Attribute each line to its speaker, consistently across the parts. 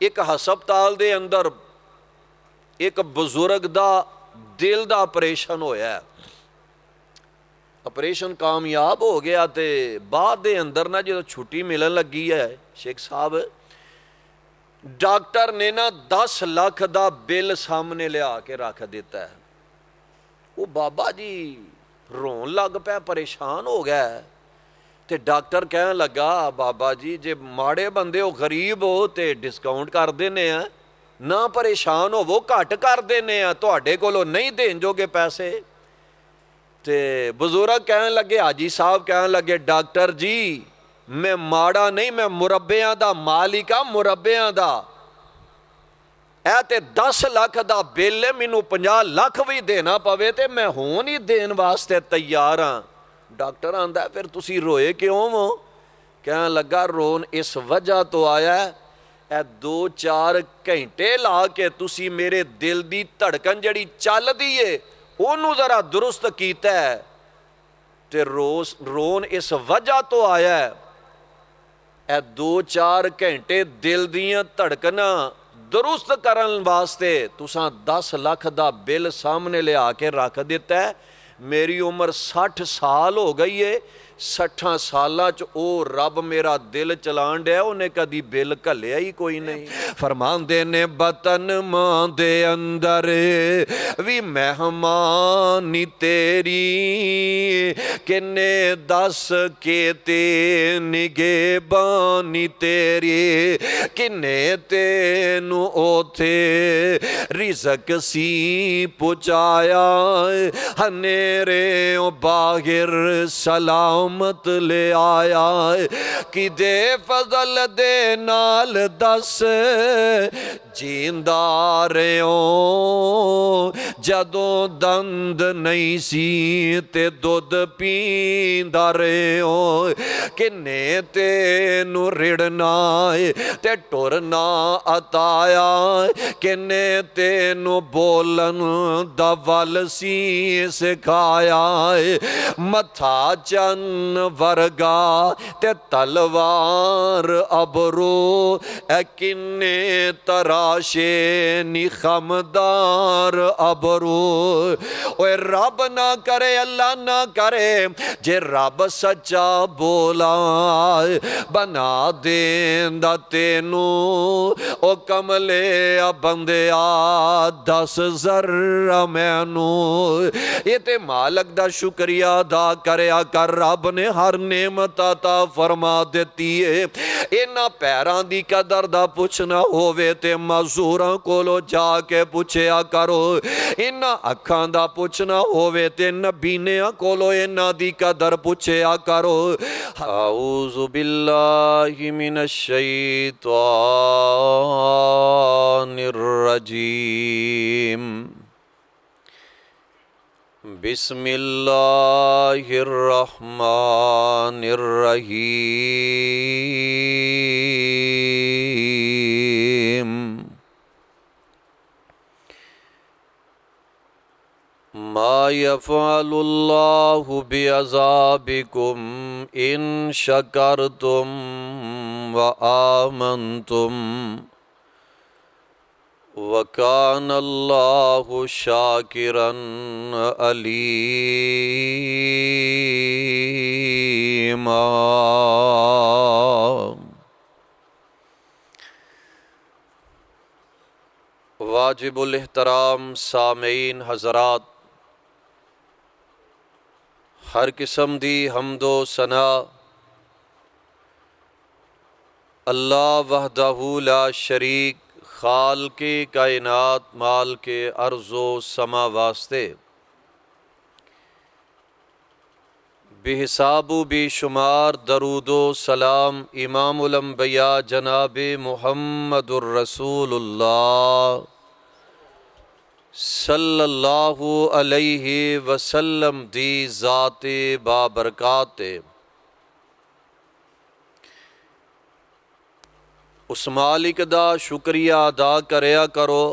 Speaker 1: एक हस्पताल दे अंदर एक बजुर्ग दा दिल दा ऑपरेशन होया। ऑपरेशन कामयाब हो गया तो बाद दे अंदर ना जो छुट्टी मिलन लगी है शेख साहब, डॉक्टर ने ना 10 लाख का बिल सामने लिया के रख दिता है। वो बाबा जी रोन लग पाया, परेशान हो गया। तो डॉक्टर कह लगा बाबा जी जे माड़े बंदे हो, गरीब हो तो डिस्काउंट कर देने हैं, ना परेशान हो वो घट कर देने हैं, तुहाडे कोलों नहीं देन जोगे पैसे। ते बुजुर्ग कह लगे, हाजी साहब कह लगे, डॉक्टर जी मैं माड़ा नहीं, मैं मुरब्बियां दा मालिक आ, मुरब्बियां दा। ऐ ते 10 लाख दा बिल है, मैनू 50 लाख भी देना पवे ते मैं होन ही देन वास्ते तैयार हाँ। डॉक्टर आंदा फिर तुसी रोए क्यों हो? कह लगा रोन इस वजह तो आया है, 2-4 घंटे ला के तुसी मेरे दिल दी धड़कन जड़ी चलदी है ओनू जरा दुरुस्त कीता है, ते रोन इस वजह तो आया है, 2-4 घंटे दिल दियां धड़कना दुरुस्त करन वास्ते तुसां 10 लाख दा बिल सामने लिया के रख दिता है। मेरी उम्र 60 साल हो गई है, 60 सालां च ओ रब मेरा दिल चलान दिया, उन्हें कदी बिल घलिया ही कोई नहीं। फरमांदे ने बतन मां दे अंदर भी मेहमानी तेरी, किन्ने दस के ते निगे बानी तेरी, किन्ने तेनू ओथे रिज़क सी पुचाया, हनेरे बाहिर सलामत ले आया, कि दे फजल दे नाल दस जींदा रहो, जदों दंद नहीं सी ते दुध पींदा रहो, किन्ने तेनू रिड़ना ते टुरना अताया, किन्ने तेनू बोलन दा वल सी सिखाया, मथा चन्न वर्गा ते तलवार अबरू, ए किन्ने तराशे निखमदार अबरू। ओए रब ना करे, अल्लाह ना करे, जे रब सच्चा बोला बना देंदा तेनू, ओ कमले आ बंदिया 10 ज़र्रा मैनू। ये ते मालक दा शुक्रिया अदा करया कर, रब ने हर नेमत अता फरमा देती है। इन्हां पैरां दी कदर दा पुछना होवे ते मजूरां कोलों जाके पुछया करो, इन्हां अखां दा पुछना होवे ते नबीनियां कोलों इन्हां दी कदर पुछया करो। औज़ु बिल्लाहि मिनश शैतानिर रजीम, बिस्मिल्लाहिर्रहमानिर्रहीम। मा यफ़अलुल्लाहु बिअज़ाबिकुम इन शकरतुम व आमनतुम वकानल्लाहु शाकिरन अलीमा। वाजिबुल एहतराम सामीन हज़रात, हर किस्म दी हम्दो सना अल्लाह वहदहू ला शरीक, खाल के कायनात माल के अर्ज़ो समा वास्ते बेहिसाबु बेशुमार दरूदो सलाम इमामुल अंबिया जनाब मुहम्मदुर रसूलुल्लाह सल्लल्लाहु अलैहि वसल्लम दी ज़ाते बाबरकाते उस मालिक दा शुक्रिया अदा करया करो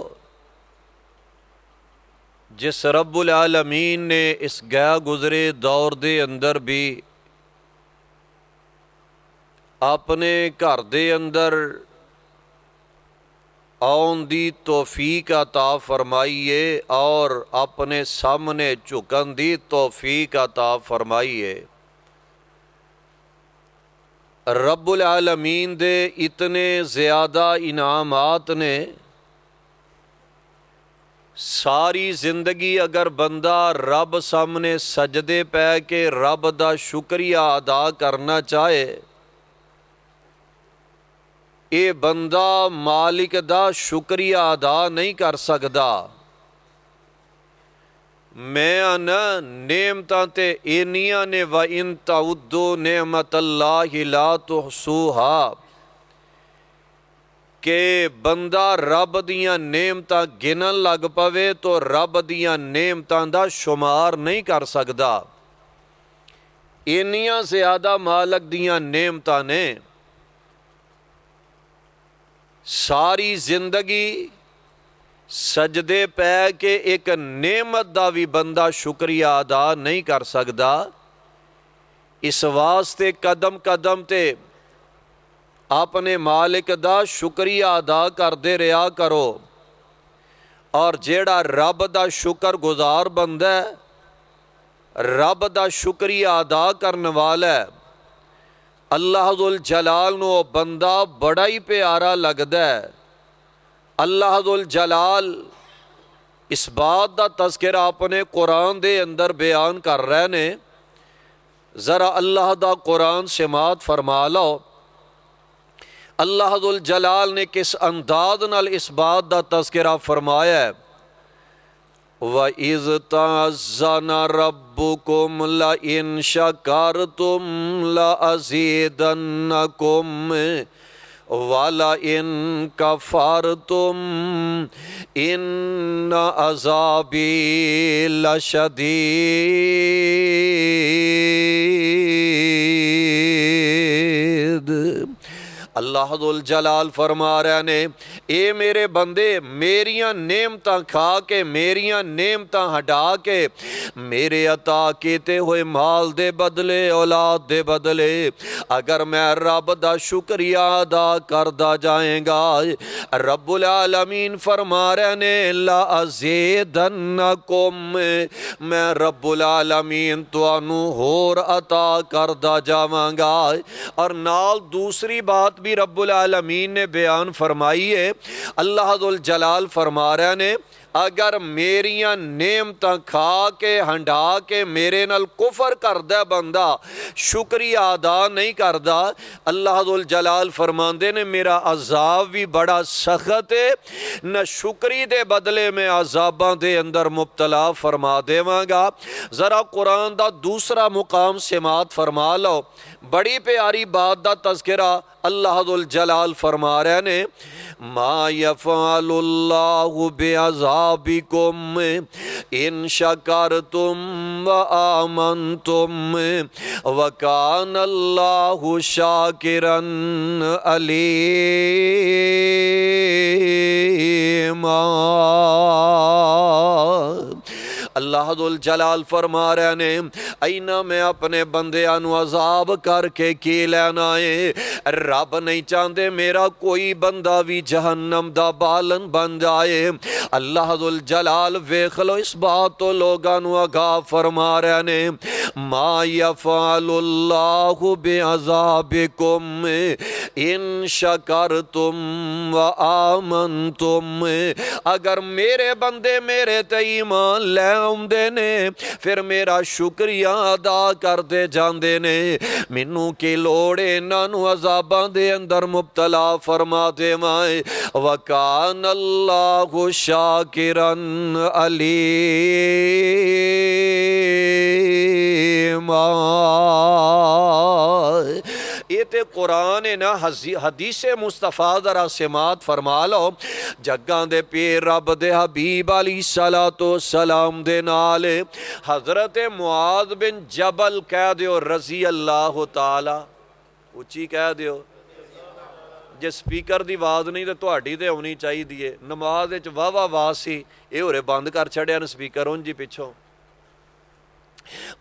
Speaker 1: जिस रब्बुल आलमीन ने इस गया गुजरे दौर दे अंदर भी अपने घर दे अंदर आउन दी तौफीक अता फरमाइए और अपने सामने झुकन दी तौफीक अता फरमाइए। रब्बुल आलमीन दे इतने ज़्यादा इनामात ने, सारी जिंदगी अगर बंदा रब सामने सजदे पै के रब दा शुक्रिया अदा करना चाहे, ये बंदा मालिक दा शुक्रिया अदा नहीं कर सकता। मैं आना नेमतां ते इन्नियां ने व इन तउद्दू नेमतल्लाहि ला तुहसूहा, कि बंदा रब दियां नेमतां गिनन लग पवे तो रब दियां नेमतां दा शुमार नहीं कर सकता। इन्नियां ज़्यादा मालक दियां नेमतां ने। सारी जिंदगी सजदे पै के एक नेमत दा भी बंदा शुक्रिया अदा नहीं कर सकता। इस वास्ते कदम कदम ते अपने मालिक दा शुक्रिया अदा करते रहा करो। और जेड़ा रब दा शुक्र गुजार बंदा है, रब दा शुक्रिया अदा करने वाला है, अल्लाहुल जलाल नू बंदा बड़ा ही प्यारा लगदा है। अल्लाहुल जलाल इस बात का तज़किरा अपने कुरान दे अंदर बयान कर रहे ने। ज़रा अल्लाह दा कुरान समात फरमा लो। अल्लाहुल जलाल ने किस अंदाज नाल इस बात का तज़किरा फरमाया है। व इज़ तअज़्ज़ना रब्बुकुम ला इन शकरतुम ला अज़ीदन्नकुम वाला इन कफरतुम इन अज़ाबी लशदीद। अल्लाहुल जलाल फरमा रहे ने, ए मेरे बंदे मेरियां नेमतां खा के, मेरियां नेमतां हटा के, मेरे अता किते हुए माल दे बदले, औलाद दे बदले अगर मैं रब दा शुक्रिया अदा करदा जाएगा, रब्बुल आलमीन फरमा रहे ने ला अज़ीदन्नकुम, मैं रब्बुल आलमीन तुहानू होर अता करदा जावांगा। और नाल दूसरी बात भी रब्बुल आलमीन ने बयान फरमाई है। अल्लाहुल जलाल फरमा रहे ने, अगर मेरियां नेमतां खा के हंडा के मेरे नाल कुफर करदा बंदा, शुक्रिया अदा नहीं करदा, अल्लाहुल जलाल फरमांदे ने मेरा अजाब भी बड़ा सख्त है, न शुक्री दे बदले में अजाबां दे अंदर मुब्तला फरमा देवांगा। ज़रा कुरान दा दूसरा मुकाम समात फरमा लो। बड़ी प्यारी बात दा तज़किरा अल्लाहुल जलाल फरमा रहे ने, मा यफ़अलुल्लाहु बिअज़ाबिकुम इन शकरतुम व आमनतुम व कानल्लाहु शाकिरन अलीमा। अल्लाहुल जलाल फरमा रहे ने, ऐना मैं अपने बंदियां नू अजाब करके की लेना है। रब नहीं चाहते मेरा कोई बंदा भी जहन्नम दा बालन बन जाए। अल्लाहुल जलाल वेख लो इस बात तो लोगां नू आगाह फरमा रहे ने, मा यफ़अलुल्लाहु बिअज़ाबिकुम इन शकरतुम व आमनतुम, अगर मेरे बंदे मेरे ते ईमान ले आउंदे ने फिर मेरा शुक्रिया अदा करते जांदे ने, मैनू की लोड़ इन्हां नू अज़ाबां दे अंदर मुब्तला फरमा देवां। व कान अल्लाहु शाकिरन अलीमा। ये तो कुरान है ना, हदीसे मुस्तफा जरा समात फरमा लो। जग्गां दे पीर रब दे हबीब अलैहिस्सलातो सलाम दे नाल हजरत मुआद बिन जबल कह दियो रजी अल्लाह ताला, उची कह दियो। जे स्पीकर की आवाज़ नहीं तो तुहाडी ते आउनी चाहिए है। नमाज विच वाहवा आवाज़ सी, ये होरे बंद कर छड़िया न स्पीकर उंज ही पिछों।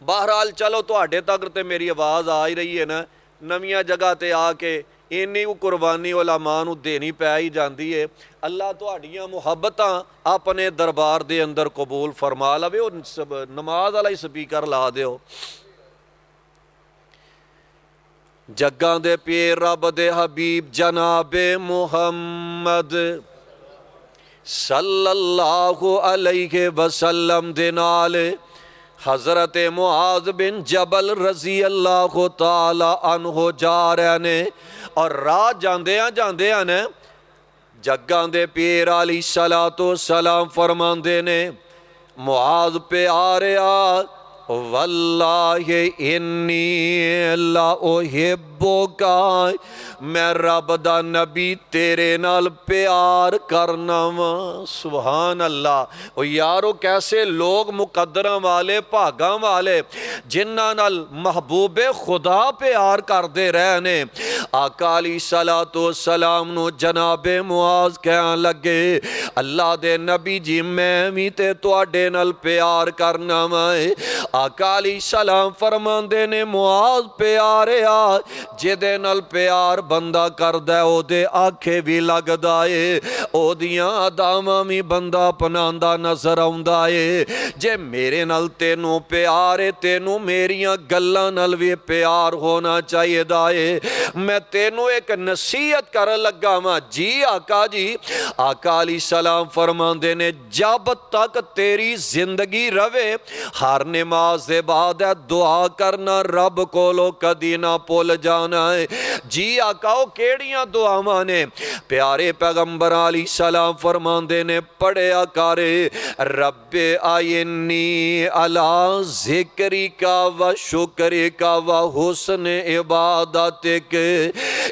Speaker 1: बहरहाल चलो तुहाडे तक तो मेरी आवाज़ आ ही रही है ना। नवीं जगह ते आके ਇੰਨੀ ਕੁ ਕੁਰਬਾਨੀ ਉਲਮਾ ਨੂੰ ਦੇਣੀ ਪੈ ਹੀ ਜਾਂਦੀ ਹੈ। ਅੱਲਾ ਤੁਹਾਡੀਆਂ ਮੁਹੱਬਤਾਂ ਆਪਣੇ ਦਰਬਾਰ ਦੇ ਅੰਦਰ ਕਬੂਲ ਫਰਮਾ ਲਵੇ। ਉਹ ਨਮਾਜ਼ ਵਾਲਾ ਹੀ ਸਪੀਕਰ ਲਾ ਦਿਓ। ਜੱਗਾਂ ਦੇ ਪੀਰ ਰੱਬ ਦੇ ਹਬੀਬ ਜਨਾਬੇ ਮੁਹੰਮਦ सल्लल्लाहु अलैहि वसल्लम दे नाल हज़रत मुआज़ बिन जबल रज़ी अल्लाह ताला अन्हो जा रहे ने और राह जांदियां ने जग्गां दे पीर अली सलातो सलाम फरमांदे ने मुआज़ पे आ रहा वल्लाहि इन्नी ला उहिब्बुका मैं रब दा नबी तेरे नाल प्यार करना वा। सुभान अल्लाह। ओ यारो कैसे लोग मुकद्दरां वाले भागां वाले जिन्हां नाल महबूबे खुदा प्यार करदे रहे ने। आका अली सलातो सलाम नू जनाबे मुआज़ कहन लगे अल्लाह दे नबी जी मैं भी ते तुहाडे नाल प्यार करना वा। आका अली सलाम फरमांदे ने मुआज़ प्यारिया जिहदे नाल प्यार बंदा करदा ओदे आखे भी लगदा है ओदियां अदावां भी बंदा अपनांदा नजर आउंदा है। जे मेरे नाल तेनू प्यार है तेनू मेरियां गल्लां नाल भी प्यार होना चाहिए है। मैं तेनू एक नसीहत कर लगा वां। जी आका जी। आका अली सलाम फरमांदे ने जब तक तेरी जिंदगी रवे हर नमाज दे बाद दुआ करना रब कोलो कदी ना भुल जाना है। जी आका ओ केड़ियां दुआवां ने प्यारे पैगंबर अली सलाम फरमांदे ने पढ़िया कर रब्बे आइन्नी अला ज़िक्रिका व शुक्रिका व हुस्न इबादतिक।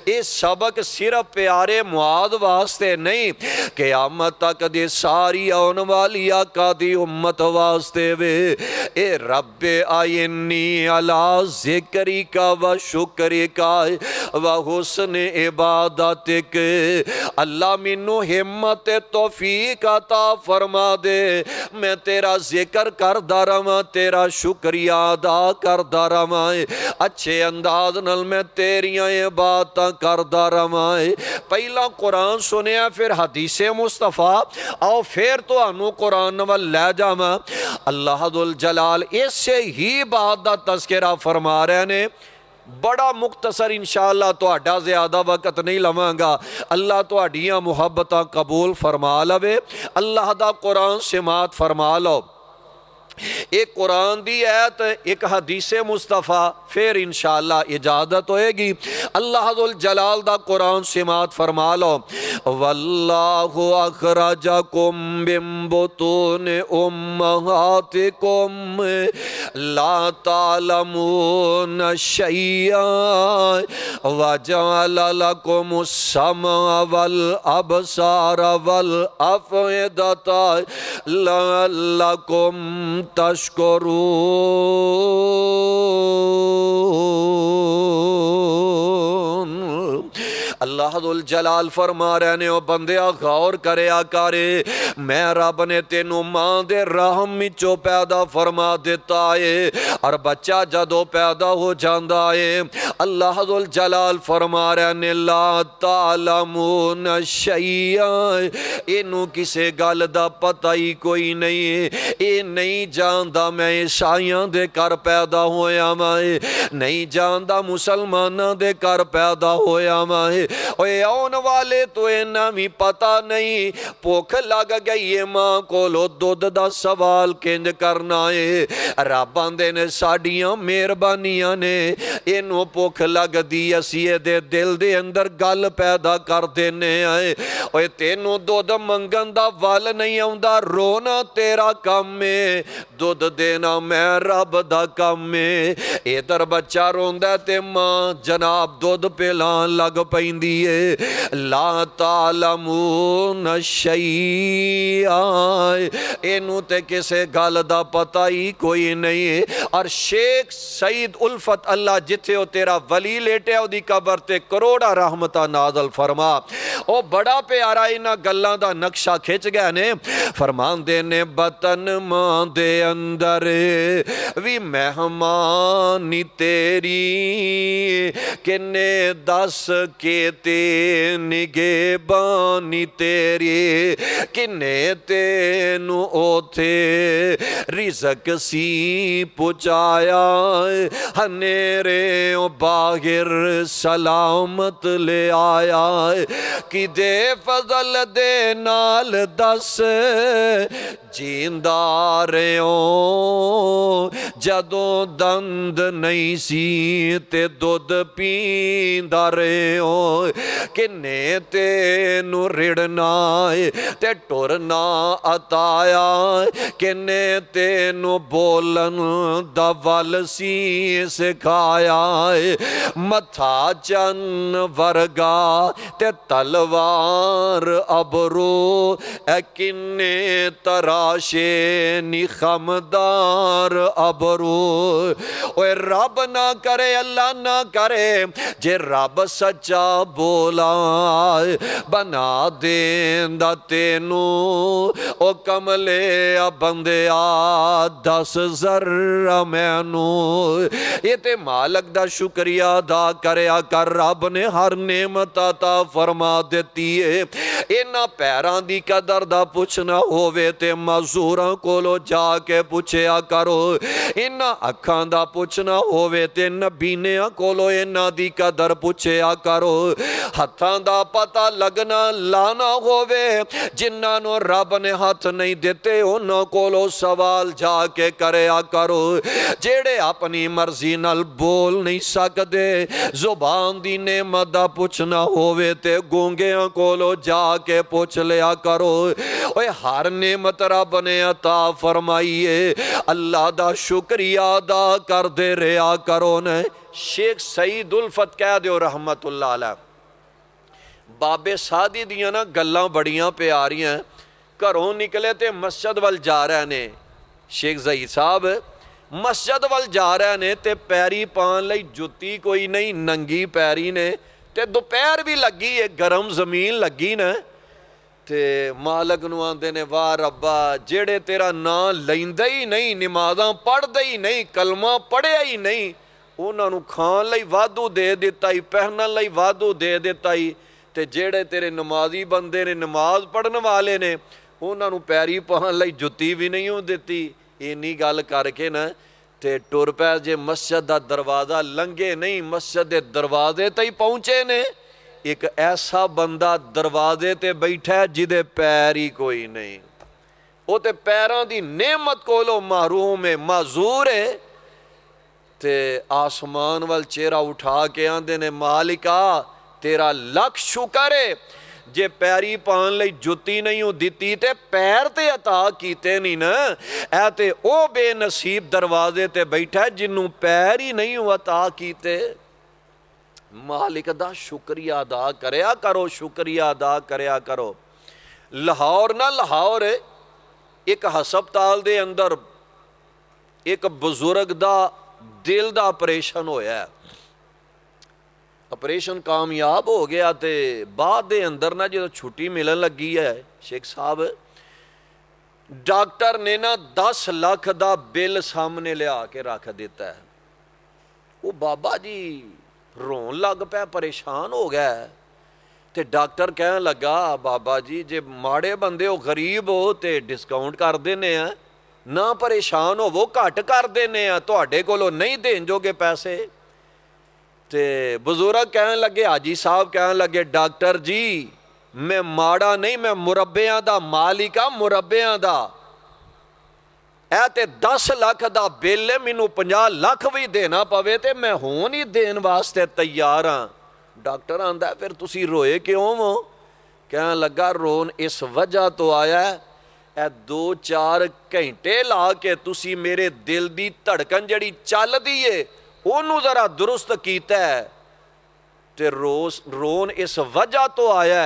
Speaker 1: ये सबक सिर्फ प्यारे मुआद वास्ते नहीं क़यामत तक दे सारी आने वाली आका दी उम्मत वास्ते वे। ए रब्बे आइन्नी अला ज़िक्रिका व शुक्रिका व हुस्न इबादतिक। अल्लाह मैनू हिम्मत तौफीक अता फरमा दे मैं तेरा जिक्र करदा रवां तेरा शुक्रिया अदा करदा रवां अच्छे अंदाज नाल मैं तेरियां इबादतां करदा रवां। पहला कुरान सुनिया फिर हदीसे मुस्तफा आओ फिर तुहानू कुरान वल लै जावां। अल्लाह दुल जलाल इसे ही बात दा तज़किरा फरमा रहे ने। बड़ा मुख्तसर इंशाअल्लाह तुहाडा ज़्यादा वक्त नहीं लवांगा। अल्लाह तुहाडियां मुहब्बतां कबूल फरमा लवे। अल्लाह दा कुरान समात फरमा लो। एक कुरान दी आयत एक हदीसे मुस्तफ़ा फिर इंशाअल्लाह इजाजत होएगी। अल्लाह दुल जलाल दा कुरान समात फरमा लो। वल्लाहु अखरजकुम मिन बुतून उम्महातिकुम ला तालमून शैया वजअल लकुमुस समअ वल अबसार वल अफ़इदता लअल्लकुम तशकुरून। अल्लाह दुल जलाल फरमा रहे ने ओ बंदिया गौर करया करे मैं रब ने तेनू मां दे रहम विचों पैदा फरमा दिता है और बच्चा जदों पैदा हो जाता है अल्लाह दुल जलाल फरमा रहे ने ला तालमून शैया इनू किसे गल दा पता ही कोई नहीं है। ये नहीं जानता मैं ईसाइयां दे घर पैदा होया मैं नहीं जानता मुसलमाना दे घर पैदा होया मैं ओए आने वाले तो इन्ना भी पता नहीं भुख लग गई है मां कोलो दुध दा सवाल किंज करना है। रब आंदे ने साडियां मेहरबानियां ने इनू भुख लगदी असी इहदे दिल दे अंदर गल पैदा कर देने आए ओए तेनू दुध मंगन दा वल नहीं आउंदा रोना तेरा काम है दुध देना मैं रब दा काम है। इधर बच्चा रोंदा ते मां जनाब दुध पिलान लग पैंदी है। ला तालमून शैया इनू ते किसे गल दा पता ही कोई नहीं है। और शेख सईद उल्फत अल्लाह जिथे वो तेरा वली लेटिया उदी कबर ते करोड़ा रहमत नाज़ल फरमा। ओ बड़ा प्यारा इन्हां गल्लां दा नक्शा खिंच गए ने। फरमांदे ने बतन मां दे अंदर भी मेहमानी तेरी किन्ने दस के ते निगेबानी तेरी किन्ने तेनू ओथे रिज़क सी पुचाया हनेरे बाहिर सलामत ले आया कि दे फजल दे नाल दस जींदा रहो जदों दंद नहीं सी ते दुध पींदा रहो किन्ने तेनू रिड़ना ते टुरना अताया किन्ने तेनू बोलन दा वल सी सिखाया मथा चन्न वर्गा ते तलवार अबरू ए किन्ने तराशे निखमदार अबरू। ओए रब ना करे अल्लाह ना करे जे रब सच्चा बोला बना देंदा तेनू ओ कमले आ बंदिया 10 ज़र्रा मैनू। ये ते मालक दा शुक्रिया अदा करया कर रब ने हर नेमत अता फरमा देती है। इन्हां पैरां दी कदर दा पुछना होवे ते मजूरां कोलों जाके पुछया करो। इन्हां अखां दा पुछना होवे ते नबीनियां कोलों इन्हां दी कदर पुछया करो। हत्थां दा पता लगना लाना होवे जिन्हां नूं रब ने हथ नहीं दिते उन्हां कोलों सवाल जाके करया करो। जेड़े अपनी मर्जी नाल बोल नहीं सकदे जुबान दी नेमत दा पुछना होवे ते गूंगियां कोलों जाके पुछ लिया करो। ओए हर नेमत रब ने अता फरमाई है अल्लाह दा शुक्रिया अदा करदे रहा करो ने। शेख सईद उल्फत कह दिओ रहमतुल्लाह अलैह। बाबे सादी दियां ना गल्लां बड़ियां प्यारियां। घरों निकले ते मस्जिद वल जा रहे ने शेख ज़ईद साहब मस्जिद वल जा रहे ने ते पैरी पान लई जुत्ती कोई नहीं नंगी पैरी ने ते दोपहर भी लगी है गर्म जमीन लगी ना ते मालक नूं आंदे ने वाह रब्बा जेड़े तेरा नां लैंदे ही नहीं नमाज़ां पढ़दे ही नहीं कलमा पढ़िया ही नहीं उन्हां नूं खाण लई वाधू दे दिता ही पहनण लई वाधू दे दिता ही ते जेड़े तेरे नमाजी बंदे ने नमाज पढ़न वाले ने उन्हां नूं पैरी पाउण लई जुत्ती भी नहीं हो दित्ती। इन्नी गल करके ना ते टुर पै जे मस्जिद दा दरवाज़ा लंघे नहीं मस्जिद दे दरवाजे ते ही पहुँचे ने। एक ऐसा बंदा दरवाजे ते बैठा है जिदे पैर ही कोई नहीं वो ते पैरां दी नेमत कोलों महरूम है माजूर है। ते आसमान वल चेहरा उठा के आंदे ने मालिका तेरा लख शुकर है जे पैरी पान लई जुत्ती नहीं हो दिती ते पैर ते अता कीते नहीं ना। ऐ ते ओ बेनसीब दरवाजे ते बैठा है जिन्नू पैर ही नहीं हो अता कीते। मालिक दा शुक्रिया अदा करया करो शुक्रिया अदा करया करो। लाहौर ना लाहौर एक हस्पताल दे अंदर एक बुजुर्ग दा दिल दा ऑपरेशन होया। ऑपरेशन कामयाब हो गया तो बाद दे अंदर ना जो छुट्टी मिलन लगी है शेख साहब डॉक्टर ने ना 10 लाख दा बिल सामने लिया के रख दिता है। वो बाबा जी रोन लग पै परेशान हो गया तो डॉक्टर कहन लगा बाबा जी जे माड़े बंदे हो गरीब हो तो डिस्काउंट कर देने हैं ना परेशान हो वो घट कर देने हैं तुहाडे कोलों नहीं देन जोगे पैसे। ते बुजुर्ग कहन लगे हाजी साहब कहन लगे डॉक्टर जी मैं माड़ा नहीं मैं मुरब्बियां दा मालिक आ मुरब्बियां दा ऐ ते 10 लाख दा बिल है मैनू 50 लाख भी देना पवे ते मैं होन ही देन वास्ते तैयार हाँ। डॉक्टर आंदा फिर तुसी रोए क्यों हो? कहन लगा रोन इस वजह तो आया है 2-4 घंटे ला के तुसी मेरे दिल दी धड़कन जड़ी चलदी है ओनू जरा दुरुस्त कीता है ते रोन इस वजह तो आया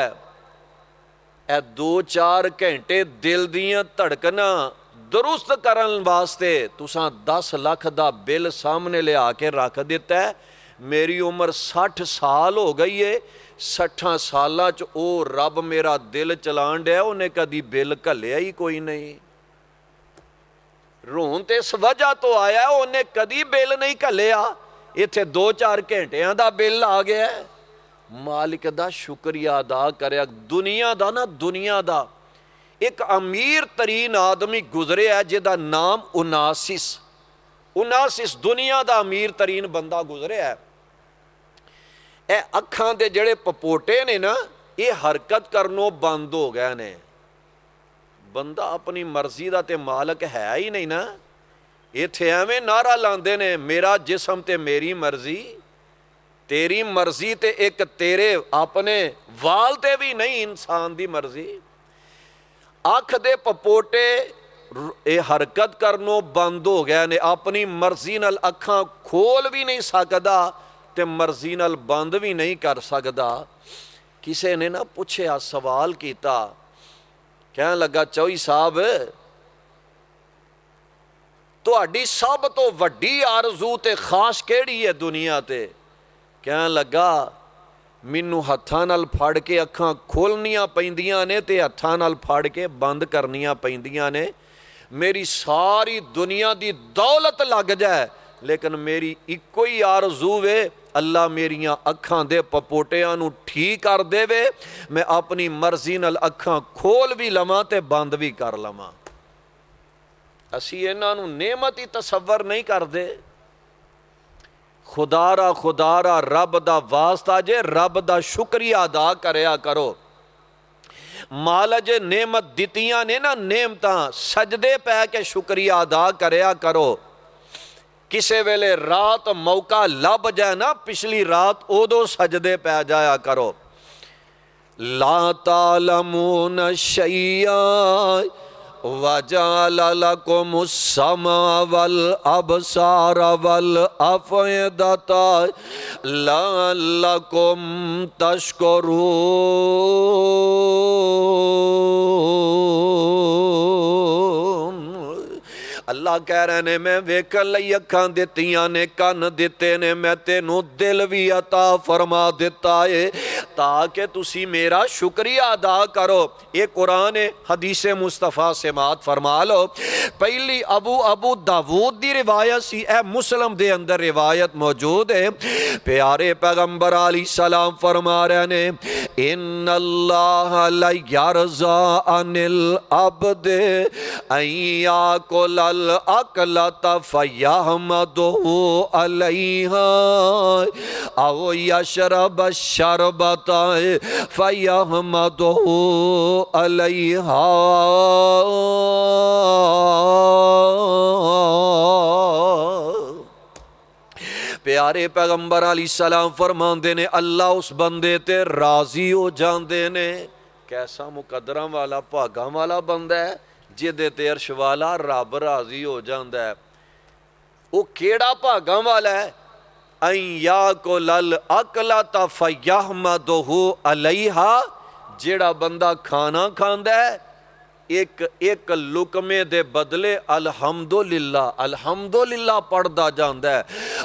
Speaker 1: है 2-4 घंटे दिल दियां धड़कना दुरुस्त करन वास्ते तुसां 10 लाख दा बिल सामने लिया के रख दिता है। मेरी उम्र 60 साल हो गई है, 60 सालां च ओ रब मेरा दिल चलाण दिया, उन्हें कदी बिल घल्लिया ही कोई नहीं। रोन ते इस वजह तो आया, उन्हें कदी बिल नहीं घल्लिया, इत्थे 2-4 घंटियां दा बिल आ गया। मालिक दा शुक्रिया अदा करया। दुनिया दा ना, दुनिया दा एक अमीर तरीन आदमी गुजरिया है जिहदा नाम उनासिस दुनिया दा अमीर तरीन बंदा गुजरिया है। ए अखां दे जिहड़े पपोटे ने ना, ये हरकत करनों बंद हो गए ने। बंदा अपनी मर्जी दा ते मालक है ही नहीं ना। इत्थे एवें नारा लांदे ने, मेरा जिस्म ते मेरी मर्जी, तेरी मर्जी ते एक तेरे अपने वाल ते भी नहीं इंसान दी मर्जी। अख दे पपोटे ये हरकत करनों बंद हो गए ने। अपनी मर्जी नाल अखां खोल भी नहीं सकदा ते मर्जी नाल बंद भी नहीं कर सकदा। किसी ने ना पूछया, सवाल किया, कहन लगा, चौई साहब तुहाडी सब तो वड्डी आरज़ू ते खास केड़ी है दुनिया ते? कहन लगा, मैनू हत्थां नाल फड़ के अखां खोलनियां पैंदियां ने ते हत्थां नाल फड़ के बंद करनियां पैंदियां ने। मेरी सारी दुनिया दी दौलत लग जाए, लेकिन मेरी इक्को ही आरज़ू वे, अल्लाह मेरियां अखां दे पपोटियां नू ठीक कर देवे, मैं अपनी मर्जी नाल अखां खोल भी लवां ते बंद भी कर लवां। असी इन्हां नू नेमत ही तसव्वर नहीं करते। खुदारा रब दा वास्ता जे, रब दा शुक्रिया अदा करया करो। मालज नेमत दितियां ने ना, नेमतां सजदे पै के शुक्रिया अदा करया करो। किसे वेले रात मौका लभ जाए ना, पिछली रात उदों सजदे पै जाया करो। ला तालमून शैया वजाल लकुमुस समा वल अबसार वल अफ़इदता लअल्लकुम तशकुरून। अल्लाह कह रहे ने, मैं वेखन लई अखां दित्तियां ने, कन दिते ने, मैं तेनू दिल भी अता फरमा दिता है ताकि तुसी मेरा शुक्रिया अदा करो। ये कुरान है, हदीसे मुस्तफ़ा से मात फरमा लो। पहली अबू दाऊद दी रिवायत सी, ए मुस्लिम दे अंदर रिवायत मौजूद है। प्यारे पैगंबर अलैहिस्सलाम फरमा रहे ने, इन्नल्लाह ला यरज़ा अनिल अब्द अय्याकुल अकलत फयहमदुहु अलैहा औ यशरब शरबत फयहमदुहु अलैहा। प्यारे पैगंबर अलैहिस्सलाम फरमांदे ने, अल्लाह उस बंदे ते राजी हो जांदे ने। कैसा मुकद्दरां वाला भागां वाला बंदा है जिहदे ते अर्श वाला रब राजी हो जांदा है। वो केड़ा भागां वाला है? अय्याकुल अकलत फयहमदुहु अलैहा, जेड़ा बंदा खाना खांदा है एक लुकमे दे बदले अल्हम्दुलिल्लाह अल्हम्दुलिल्लाह पढ़दा जांदा है।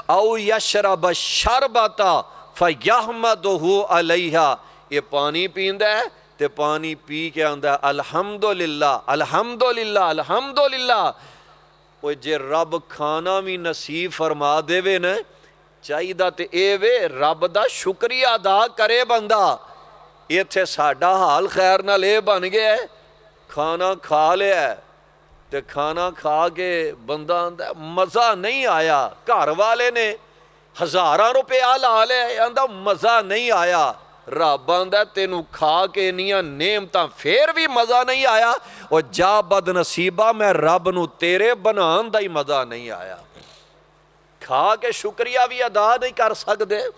Speaker 1: औ यशरब शरबता फयहमदुहु अलैहा, ये पानी पींदा है ते पानी पी के आंदा अल्हम्दुलिल्लाह अल्हम्दुलिल्लाह अल्हम्दुलिल्लाह। वो जे रब खाना भी नसीब फरमा देवे न, चाहिदा ते ए वे रब दा शुक्रिया अदा करे बंदा। इत्थे साडा हाल खैर नाल ए बन गया है, खाना खा लिया ते खाना खा के बंदा आंदा मज़ा नहीं आया। घर वाले ने हज़ारां रुपया ला लिया, आंदा मज़ा नहीं आया। रब आंदा तेनू खा के इन्नियां नेमतां फिर भी मज़ा नहीं आया, और जा बदनसीबा मैं रब नू तेरे बनान दा ही मज़ा नहीं आया। खा के शुक्रिया भी अदा नहीं कर सकते।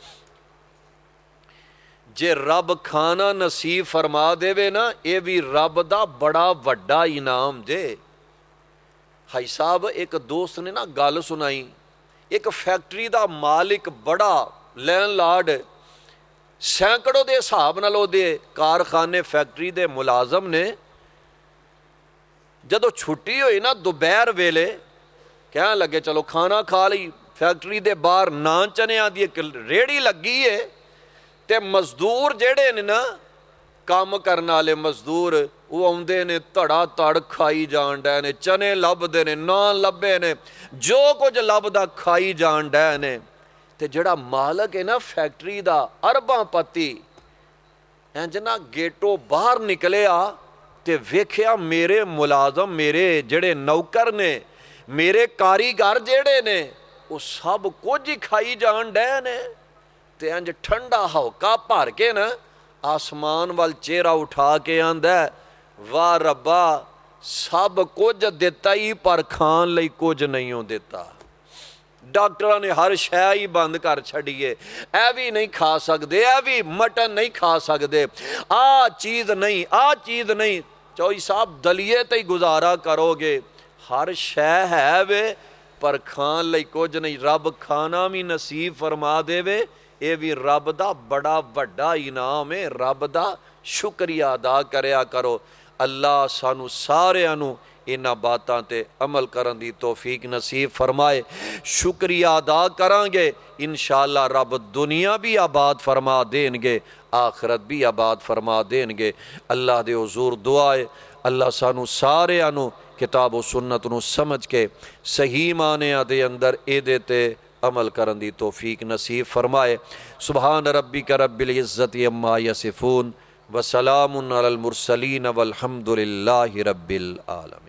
Speaker 1: जे रब खाना नसीब फरमा देवे ना, ये भी रब दा बड़ा वड्डा इनाम जे। हाई साहब एक दोस्त ने ना गल सुनाई, एक फैक्ट्री दा मालिक बड़ा लैंडलॉर्ड, सैकड़ों के हिसाब नाल ओहदे कारखाने फैक्ट्री दे मुलाजम ने। ਜਦੋਂ ਛੁੱਟੀ ਹੋਈ ਨਾ ਦੁਪਹਿਰ ਵੇਲੇ ਕਹਿਣ ਲੱਗੇ ਚਲੋ ਖਾਣਾ ਖਾ ਲਈ। ਫੈਕਟਰੀ ਦੇ ਬਾਹਰ ਨਾਨ ਚਨਿਆਂ ਦੀ ਇੱਕ ਰੇਹੜੀ ਲੱਗੀ ਏ ਤੇ ਮਜ਼ਦੂਰ ਜਿਹੜੇ ਨੇ ਨਾ ਕੰਮ ਕਰਨ ਵਾਲੇ ਮਜ਼ਦੂਰ ਉਹ ਆਉਂਦੇ ਨੇ ਧੜਾ ਧੜ ਖਾਈ ਜਾਣ ਡਏ ਨੇ, ਚਨੇ ਲੱਭਦੇ ਨੇ, ਨਾਨ ਲੱਭੇ ਨੇ, ਜੋ ਕੁਝ ਲੱਭਦਾ ਖਾਈ ਜਾਣ ਡਏ ਨੇ। ਤੇ ਜਿਹੜਾ ਮਾਲਕ ਹੈ ਨਾ ਫੈਕਟਰੀ ਦਾ ਅਰਬਾਂ ਪਤੀ ਇੰਜ ਨਾ ਗੇਟੋਂ ਬਾਹਰ ਨਿਕਲਿਆ ਤੇ ਵੇਖਿਆ ਮੇਰੇ ਮੁਲਾਜ਼ਮ, ਮੇਰੇ ਜਿਹੜੇ ਨੌਕਰ ਨੇ, ਮੇਰੇ ਕਾਰੀਗਰ ਜਿਹੜੇ ਨੇ ਉਹ ਸਭ ਕੁਝ ਹੀ ਖਾਈ ਜਾਣ ਡਏ ਨੇ। ਤੇ ਇੰਜ ਠੰਡਾ ਹੌਕਾ ਭਰ ਕੇ ਨਾ ਆਸਮਾਨ ਵੱਲ ਚਿਹਰਾ ਉਠਾ ਕੇ ਆਂਦਾ, ਵਾਹ ਰੱਬਾ ਸਭ ਕੁਝ ਦਿੱਤਾ ਹੀ ਪਰ ਖਾਣ ਲਈ ਕੁਝ ਨਹੀਂ ਉਹ ਦਿੱਤਾ। ਡਾਕਟਰਾਂ ਨੇ ਹਰ ਸ਼ੈ ਹੀ ਬੰਦ ਕਰ ਛੱਡੀਏ, ਇਹ ਵੀ ਨਹੀਂ ਖਾ ਸਕਦੇ, ਇਹ ਵੀ ਮਟਨ ਨਹੀਂ ਖਾ ਸਕਦੇ, ਆਹ ਚੀਜ਼ ਨਹੀਂ, ਆਹ ਚੀਜ਼ ਨਹੀਂ। ਚੌਧਰੀ ਸਾਹਿਬ ਦਲੀਏ ਤੇ ਹੀ ਗੁਜ਼ਾਰਾ ਕਰੋਗੇ, ਹਰ ਸ਼ੈ ਹੈ ਵੇ ਪਰ ਖਾਣ ਲਈ ਕੁਝ ਨਹੀਂ। ਰੱਬ ਖਾਣਾ ਵੀ ਨਸੀਬ ਫਰਮਾ ਦੇਵੇ, ਇਹ ਵੀ ਰੱਬ ਦਾ ਬੜਾ ਵੱਡਾ ਇਨਾਮ ਹੈ। ਰੱਬ ਦਾ ਸ਼ੁਕਰੀਆ ਅਦਾ ਕਰਿਆ ਕਰੋ। ਅੱਲਾ ਸਾਨੂੰ ਸਾਰਿਆਂ ਨੂੰ ਇਹਨਾਂ ਬਾਤਾਂ ਤੇ ਅਮਲ ਕਰਨ ਦੀ ਤੌਫੀਕ ਨਸੀਬ ਫਰਮਾਏ। ਸ਼ੁਕਰੀਆ ਅਦਾ ਕਰਾਂਗੇ ਇੰਸ਼ਾ ਅੱਲਾ ਰੱਬ ਦੁਨੀਆ ਵੀ ਆਬਾਦ ਫਰਮਾ ਦੇਣਗੇ, ਆਖਰਤ ਵੀ ਆਬਾਦ ਫਰਮਾ ਦੇਣਗੇ। ਅੱਲਾ ਦੇ ਹੁਜ਼ੂਰ ਦੁਆ ਹੈ ਅੱਲਾ ਸਾਨੂੰ ਸਾਰਿਆਂ ਨੂੰ ਕਿਤਾਬ ਸੁन्नत ਨੂੰ ਸਮਝ ਕੇ ਸਹੀ ਮਾਨਿਆਂ ਦੇ ਅੰਦਰ ਇਹਦੇ ਤੇ अमल करन दी तौफीक नसीब फरमाए। सुबहान रब्बिक रब्बिल इज़्ज़ति अम्मा यसिफून व सलामुन अलल मुरसलीन वल्हम्दुलिल्लाहि रब्बिल आलमीन।